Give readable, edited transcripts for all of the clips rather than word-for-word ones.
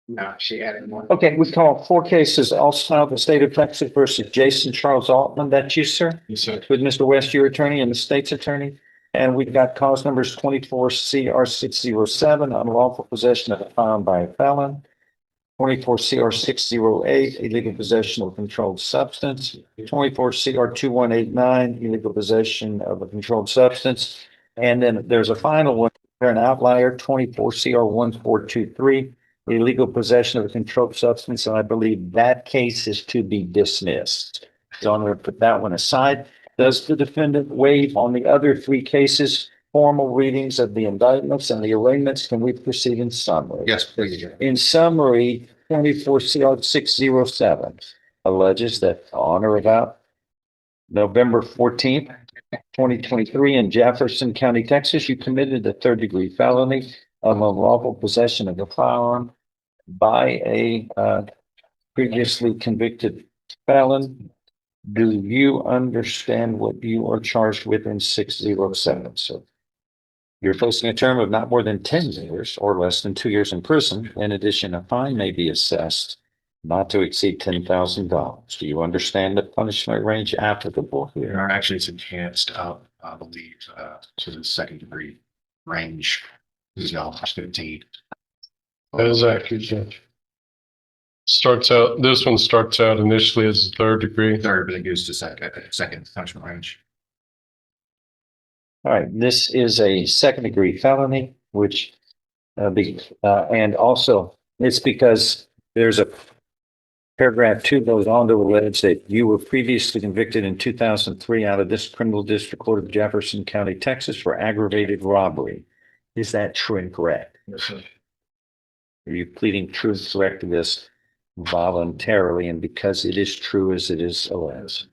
No, she added one. Okay, we call 4 cases, also now the state of Texas versus Jason Charles Altman. That's you, sir? Yes, sir. With Mr. West, your attorney, and the state's attorney. And we've got cause numbers 24 CR 607, unlawful possession of a firearm by a felon. 24 CR 608, illegal possession of a controlled substance. 24 CR 2189, illegal possession of a controlled substance. And then there's a final one, an outlier, 24 CR 1423, illegal possession of a controlled substance. And I believe that case is to be dismissed. So I'm going to put that one aside. Does the defendant waive on the other 3 cases formal readings of the indictments and the arraignments? Can we proceed in summary? Yes, please. In summary, 24 CR 607 alleges that on or about November 14th, 2023 in Jefferson County, Texas, you committed a third-degree felony of unlawful possession of a firearm by a previously convicted felon. Do you understand what you are charged with in 607, sir? You're facing a term of not more than 10 years or less than 2 years in prison. In addition, a fine may be assessed not to exceed $10,000. Do you understand the punishment range applicable here? Or actually, it's enhanced up, I believe, to the second degree range. This is now 15. That is accurate, Judge. This one starts out initially as a third degree. Third, but it goes to second punishment range. All right, this is a second-degree felony, which and also it's because there's a paragraph 2 goes on to allege that you were previously convicted in 2003 out of this criminal district court of Jefferson County, Texas, for aggravated robbery. Is that true and correct? Yes, sir. Are you pleading true and correct to this voluntarily and because it is true as it is alleged?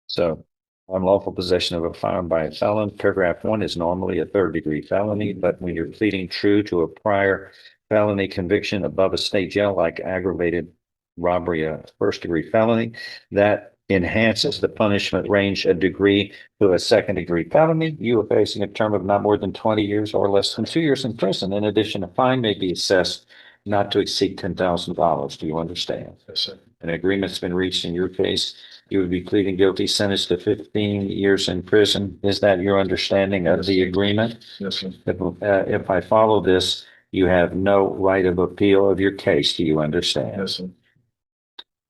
So unlawful possession of a firearm by a felon, paragraph 1 is normally a third-degree felony, but when you're pleading true to a prior felony conviction above a state jail, like aggravated robbery, a first-degree felony, that enhances the punishment range a degree to a second-degree felony. You are facing a term of not more than 20 years or less than 2 years in prison. In addition, a fine may be assessed not to exceed $10,000. Do you understand? Yes, sir. An agreement's been reached in your case. You would be pleading guilty, sentenced to 15 years in prison. Is that your understanding of the agreement? Yes, sir. If I follow this, you have no right of appeal of your case. Do you understand? Yes, sir.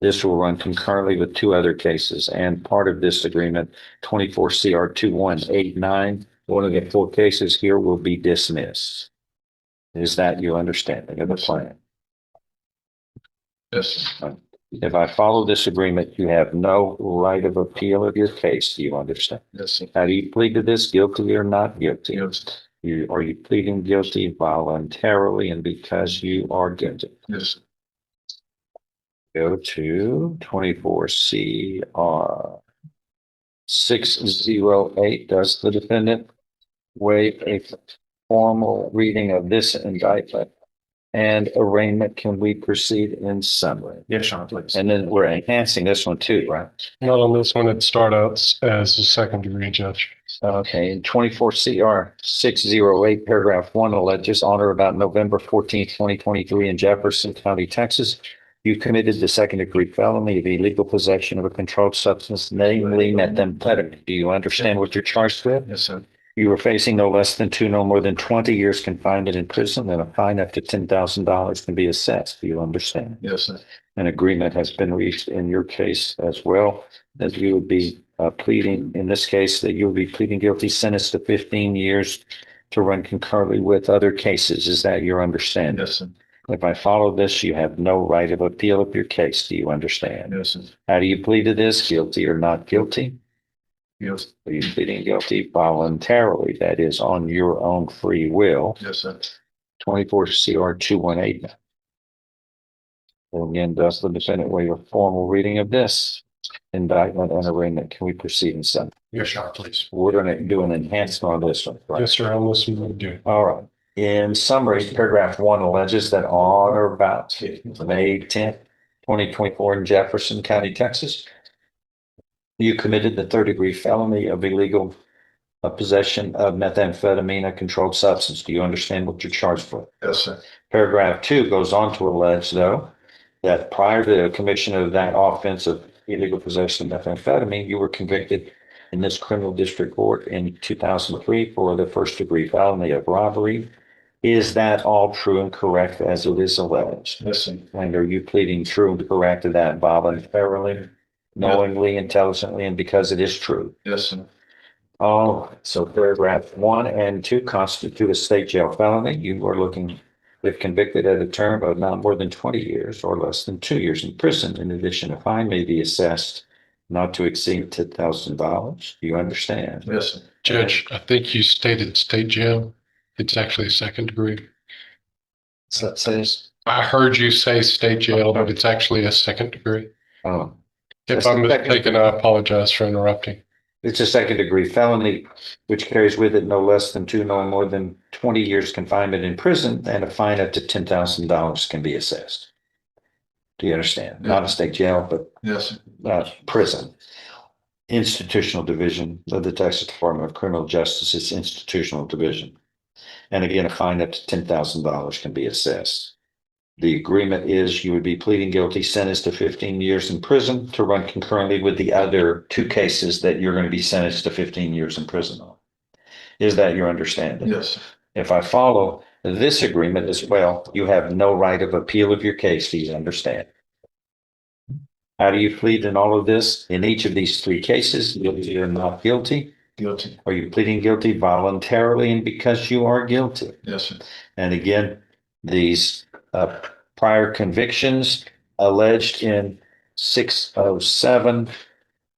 This will run concurrently with 2 other cases, and part of this agreement, 24 CR 2189, one of the 4 cases here will be dismissed. Is that your understanding of the plan? Yes, sir. If I follow this agreement, you have no right of appeal of your case. Do you understand? Yes, sir. How do you plead to this? Guilty or not guilty? Yes. Are you pleading guilty voluntarily and because you are guilty? Yes, sir. Go to 24 CR 608. Does the defendant waive a formal reading of this indictment and arraignment? Can we proceed in summary? Yes, Sean, please. And then we're enhancing this one too, right? Not on this one, it start out as a second degree, Judge. Okay, in 24 CR 608, paragraph 1 alleges on or about November 14th, 2023 in Jefferson County, Texas, you committed the second-degree felony of illegal possession of a controlled substance, namely methamphetamine. Do you understand what you're charged with? Yes, sir. You were facing no less than 2, no more than 20 years confinement in prison, and a fine up to $10,000 can be assessed. Do you understand? Yes, sir. An agreement has been reached in your case as well, that you would be pleading, in this case, that you will be pleading guilty, sentenced to 15 years to run concurrently with other cases. Is that your understanding? Yes, sir. If I follow this, you have no right of appeal of your case. Do you understand? Yes, sir. How do you plead to this? Guilty or not guilty? Yes. Are you pleading guilty voluntarily? That is on your own free will. Yes, sir. 24 CR 218. And again, does the defendant waive a formal reading of this indictment and arraignment? Can we proceed in some? Yes, Sean, please. We're going to do an enhancement on this one, right? Yes, sir, on this one we do. All right. In summary, paragraph 1 alleges that on or about May 10th, 2024 in Jefferson County, Texas, you committed the third-degree felony of illegal a possession of methamphetamine, a controlled substance. Do you understand what you're charged for? Yes, sir. Paragraph 2 goes on to allege, though, that prior to the commission of that offense of illegal possession of methamphetamine, you were convicted in this criminal district court in 2003 for the first degree felony of robbery. Is that all true and correct as it is alleged? Yes, sir. And are you pleading true and correct to that voluntarily, knowingly, intelligently, and because it is true? Yes, sir. Oh, so paragraph 1 and 2 constitute a state jail felony. You are looking, if convicted at a term of not more than 20 years or less than 2 years in prison. In addition, a fine may be assessed not to exceed $10,000. Do you understand? Yes, sir. Judge, I think you stated state jail. It's actually a second degree. So it says, I heard you say state jail, but it's actually a second degree. oh, If That's I'm the second mistaken, I apologize for interrupting. it's a second degree felony, which carries with it no less than no more than 20 years confinement in prison, and a fine up to $10,000 can be assessed. Do you understand? Not a state jail, but Yes, prison. Institutional division of the Texas Department of Criminal Justice's institutional division. And again, a fine up to $10,000 can be assessed. The agreement is you would be pleading guilty, sentenced to 15 years in prison to run concurrently with the other 2 cases that you're going to be sentenced to 15 years in prison on. Is that your understanding? yes, If I follow this agreement as well, you have no right of appeal of your case. Do you understand? How do you plead in all of this? In each of these 3 cases, guilty or not guilty? guilty. Are you pleading guilty voluntarily and because you are guilty? Yes, sir. And again, these prior convictions alleged in 607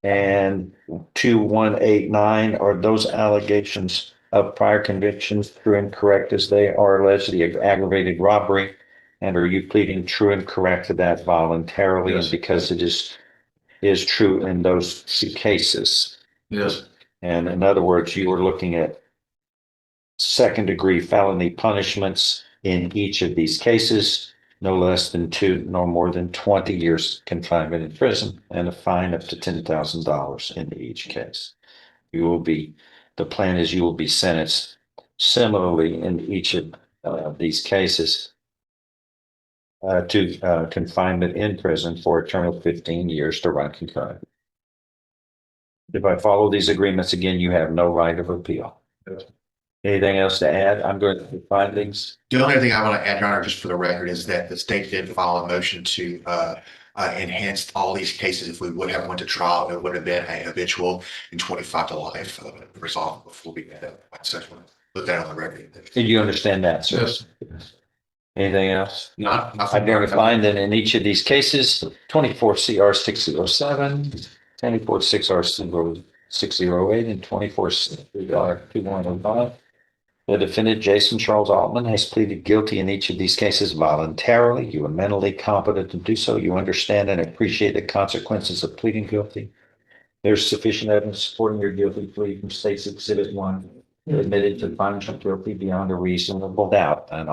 and 2189, are those allegations of prior convictions true and correct as they are allegedly aggravated robbery? And are you pleading true and correct to that voluntarily Yes. and because it is true in those 2 cases? Yes, And in other words, you were looking at second degree felony punishments in each of these cases, no less than 2, no more than 20 years confinement in prison, and a fine up to $10,000 in each case. The plan is you will be sentenced similarly in each of these cases to confinement in prison for a term of 15 years to run concurrent. If I follow these agreements again, you have no right of appeal. Yes. Anything else to add? I'm going to findings. The only thing I want to add, Your Honor, just for the record, is that the state did file a motion to enhance all these cases. If we would have went to trial, it would have been a habitual and 25 to life resolved before we had that session. Put that on the record. Did you understand that, sir? yes. Anything else? Not, I'm going to find that in each of these cases, 24 CR 607, 24 6R 608, and 24 CR 2105. The defendant, Jason Charles Altman, has pleaded guilty in each of these cases voluntarily. You are mentally competent to do so. You understand and appreciate the consequences of pleading guilty. There's sufficient evidence supporting your guilty plea from State's Exhibit 1, admitted to finding guilty beyond a reasonable doubt. And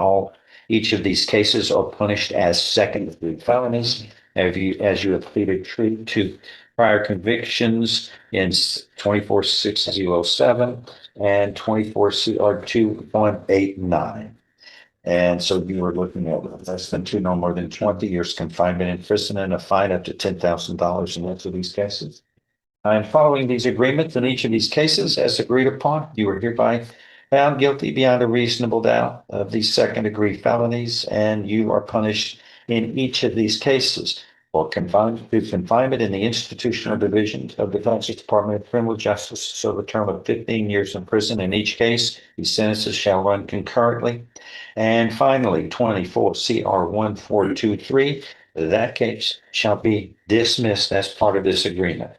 each of these cases are punished as second-degree felonies, as you have pleaded true to prior convictions in 24 607 and 24 CR 2189. And so you were looking at less than 2, no more than 20 years confinement in prison and a fine up to $10,000 in each of these cases. I am following these agreements in each of these cases as agreed upon. You are hereby found guilty beyond a reasonable doubt of these second degree felonies, and you are punished in each of these cases for confinement in the institutional division of the Texas Department of Criminal Justice. So the term of 15 years in prison in each case. These sentences shall run concurrently. And finally, 24 CR 1423, that case shall be dismissed as part of this agreement.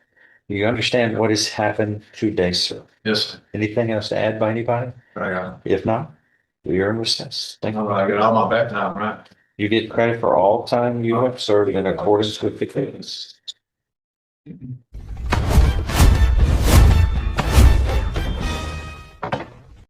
Do you understand what has happened today, sir? Yes, sir. Anything else to add by anybody? Right. If not, we are in recess. Thank you. I get all my back time, right? You get credit for all time you have served in accordance with the case.